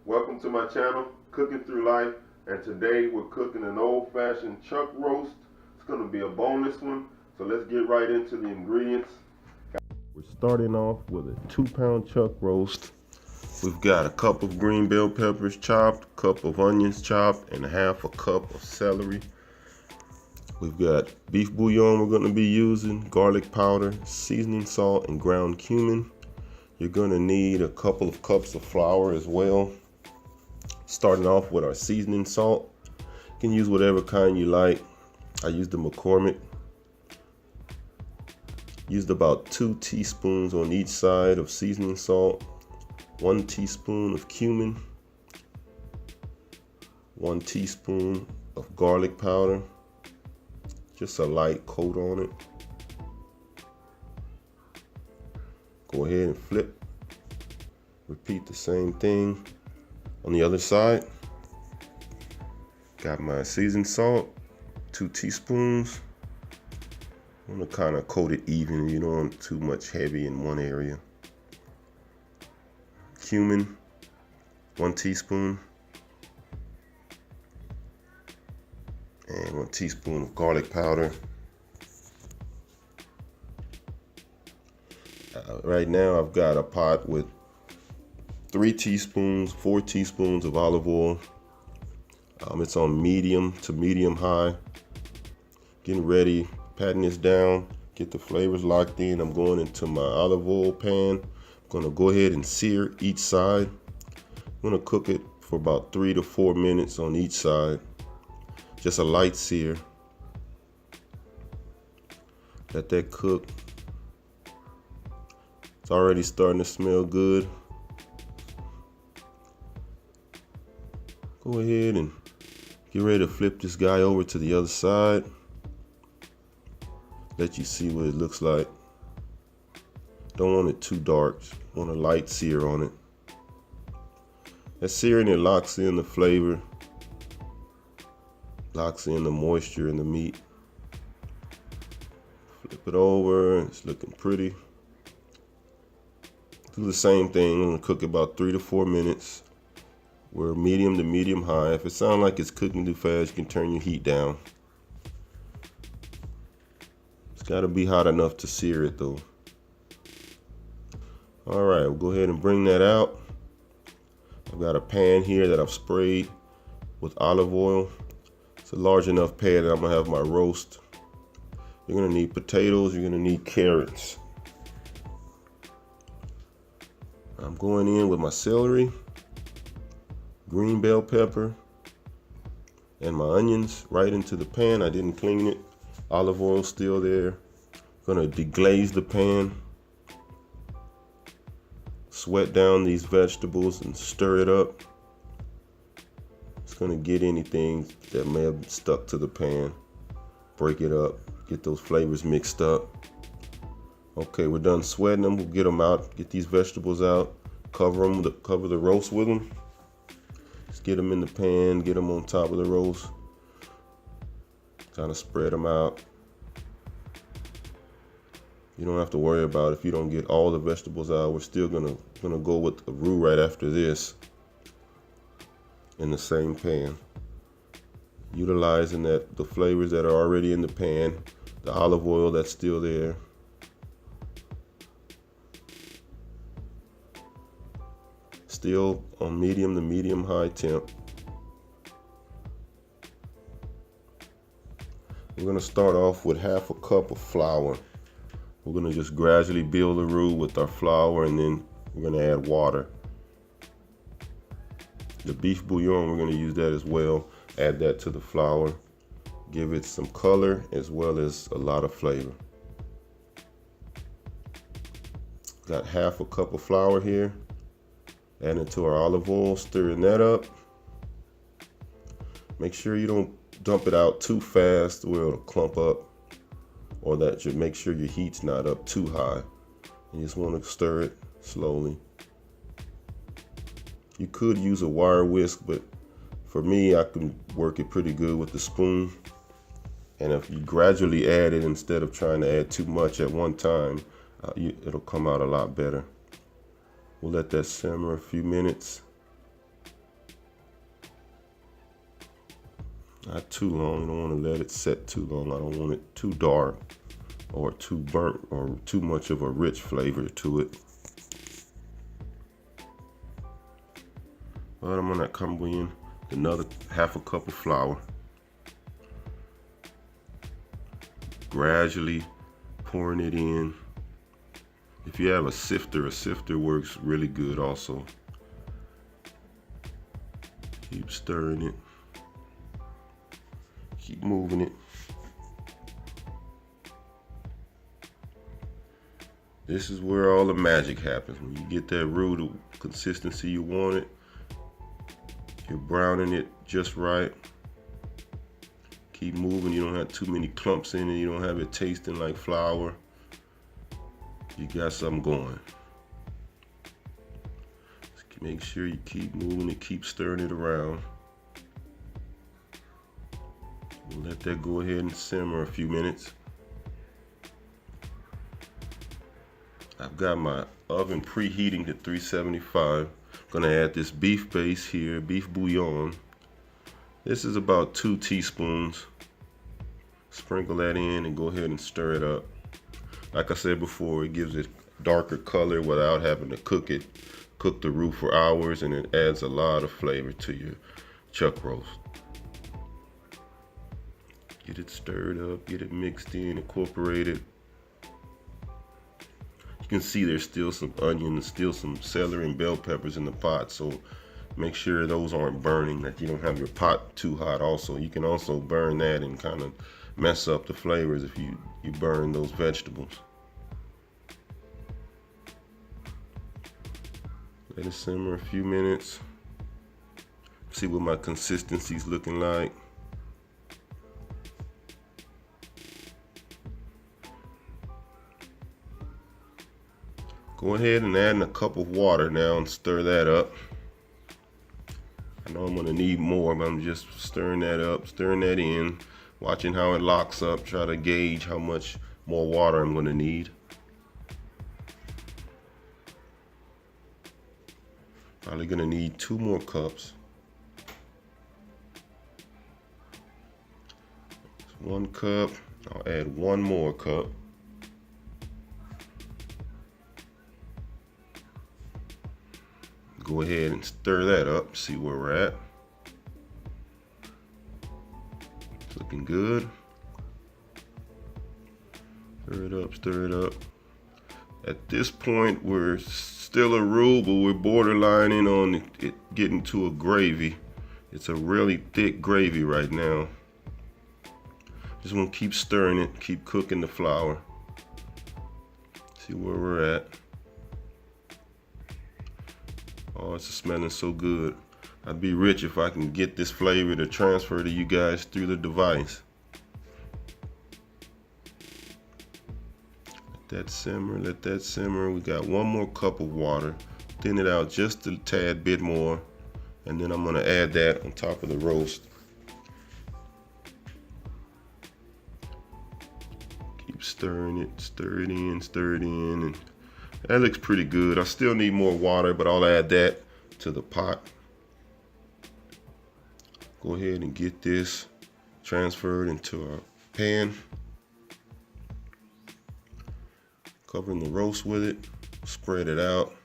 Welcome to my channel, Cooking Through Life, and today we're cooking an old-fashioned chuck roast. It's going to be a boneless one, so let's get right into the ingredients. We're starting off with a 2-pound chuck roast. We've got a cup of green bell peppers chopped, a cup of onions chopped, and half a cup of celery. We've got beef bouillon we're going to be using, garlic powder, seasoning salt, and ground cumin. You're going to need a couple of cups of flour as well. Starting off with our seasoning salt. You can use whatever kind you like. I used the McCormick. Used about 2 teaspoons on each side of seasoning salt, 1 teaspoon of cumin, 1 teaspoon of garlic powder, just a light coat on it. Go ahead and flip. Repeat the same thing on the other side. Got my seasoned salt, 2 teaspoons. I'm gonna kind of coat it even. You don't want too much heavy in one area. Cumin, 1 teaspoon. And 1 teaspoon of garlic powder. Right now I've got a pot with 3 teaspoons, 4 teaspoons of olive oil. It's on medium to medium high. Getting ready, patting this down, get the flavors locked in. I'm going into my olive oil pan. I'm gonna go ahead and sear each side. I'm gonna cook it for about 3 to 4 minutes on each side. Just a light sear. Let that cook. It's already starting to smell good. Go ahead and get ready to flip this guy over to the other side. Let you see what it looks like. Don't want it too dark. Want a light sear on it. That searing, it locks in the flavor, locks in the moisture in the meat. Flip it over. It's looking pretty. Do the same thing. I'm gonna cook about 3 to 4 minutes. We're medium to medium high. If it sounds like it's cooking too fast, you can turn your heat down. It's got to be hot enough to sear it though. All right, we'll go ahead and bring that out. I've got a pan here that I've sprayed with olive oil. It's a large enough pan that I'm gonna have my roast. You're gonna need potatoes, you're gonna need carrots. I'm going in with my celery, green bell pepper, and my onions right into the pan. I didn't clean it. Olive oil still there. Gonna deglaze the pan. Sweat down these vegetables and stir it up. It's gonna get anything that may have stuck to the pan. Break it up. Get those flavors mixed up. Okay, we're done sweating them. We'll get them out. Get these vegetables out. Cover them. Cover the roast with them. Just get them in the pan, get them on top of the roast. Kind of spread them out. You don't have to worry about if you don't get all the vegetables out. We're still gonna go with the roux right after this in the same pan. Utilizing the flavors that are already in the pan, the olive oil that's still there. Still on medium to medium high temp. We're gonna start off with half a cup of flour. We're gonna just gradually build the roux with our flour, and then we're gonna add water. The beef bouillon, we're gonna use that as well. Add that to the flour. Give it some color as well as a lot of flavor. Got half a cup of flour here. Add it to our olive oil, stirring that up. Make sure you don't dump it out too fast where it'll clump up, or that you make sure your heat's not up too high. You just want to stir it slowly. You could use a wire whisk, but for me, I can work it pretty good with the spoon. And if you gradually add it instead of trying to add too much at one time, it'll come out a lot better. We'll let that simmer a few minutes. Not too long. You don't want to let it set too long. I don't want it too dark or too burnt or too much of a rich flavor to it. But I'm gonna come in another half a cup of flour. Gradually pouring it in. If you have a sifter works really good also. Keep stirring it. Keep moving it. This is where all the magic happens. When you get that roux, the consistency you want it, you're browning it just right. Keep moving. You don't have too many clumps in it. You don't have it tasting like flour. You got something going. Just make sure you keep moving it, keep stirring it around. We'll let that go ahead and simmer a few minutes. I've got my oven preheating to 375. I'm gonna add this beef base here, beef bouillon. This is about 2 teaspoons. Sprinkle that in and go ahead and stir it up. Like I said before, it gives it darker color without having to cook it. Cook the roux for hours, and it adds a lot of flavor to your chuck roast. Get it stirred up, get it mixed in, incorporated. You can see there's still some onion and still some celery and bell peppers in the pot, so make sure those aren't burning, that you don't have your pot too hot also. You can also burn that and kind of mess up the flavors if you burn those vegetables. Let it simmer a few minutes. See what my consistency's looking like. Go ahead and add in a cup of water now and stir that up. I know I'm gonna need more, but I'm just stirring that up, stirring that in, watching how it locks up, try to gauge how much more water I'm gonna need. Probably gonna need 2 more cups. 1 cup, I'll add 1 more cup. Go ahead and stir that up, see where we're at. It's looking good. Stir it up, stir it up. At this point, we're still a roux, but we're borderlining on it getting to a gravy. It's a really thick gravy right now. Just want to keep stirring it, keep cooking the flour. See where we're at. Oh, it's smelling so good. I'd be rich if I can get this flavor to transfer to you guys through the device. Let that simmer, let that simmer. We got 1 more cup of water. Thin it out just a tad bit more. And then I'm gonna add that on top of the roast. Keep stirring it, stir it in, and that looks pretty good. I still need more water, but I'll add that to the pot. Go ahead and get this transferred into our pan. Covering the roast with it, spread it out.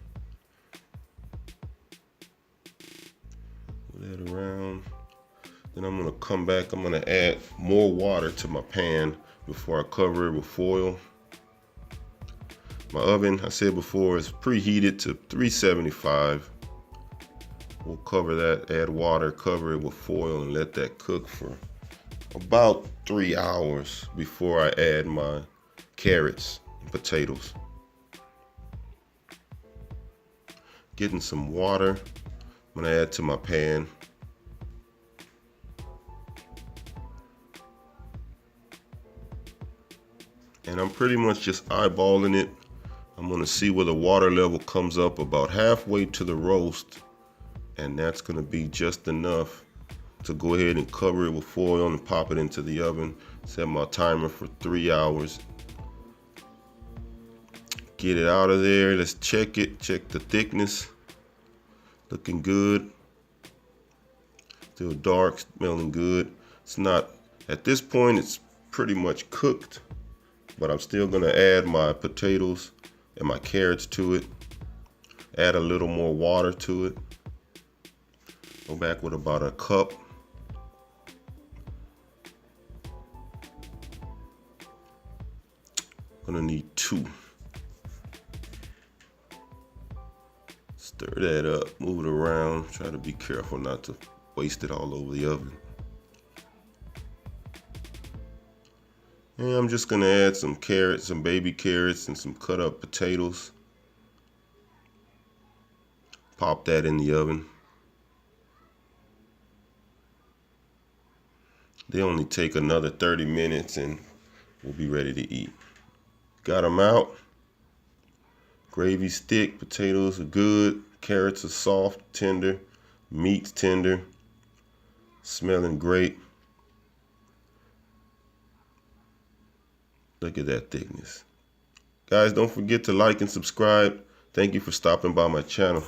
Put that around. Then I'm gonna come back, I'm gonna add more water to my pan before I cover it with foil. My oven, I said before, is preheated to 375. We'll cover that, add water, cover it with foil, and let that cook for about 3 hours before I add my carrots and potatoes. Getting some water, I'm gonna add to my pan. And I'm pretty much just eyeballing it. I'm gonna see where the water level comes up about halfway to the roast, and that's gonna be just enough to go ahead and cover it with foil and pop it into the oven. Set my timer for 3 hours. Get it out of there, let's check it, check the thickness. Looking good. Still dark, smelling good. It's not, at this point, it's pretty much cooked, but I'm still gonna add my potatoes and my carrots to it. Add a little more water to it. Go back with about a cup. Gonna need 2. Stir that up, move it around. Try to be careful not to waste it all over the oven. And I'm just gonna add some carrots, some baby carrots, and some cut up potatoes. Pop that in the oven. They only take another 30 minutes and we'll be ready to eat. Got them out. Gravy's thick, potatoes are good, carrots are soft, tender, meat's tender, smelling great. Look at that thickness. Guys, don't forget to like and subscribe. Thank you for stopping by my channel.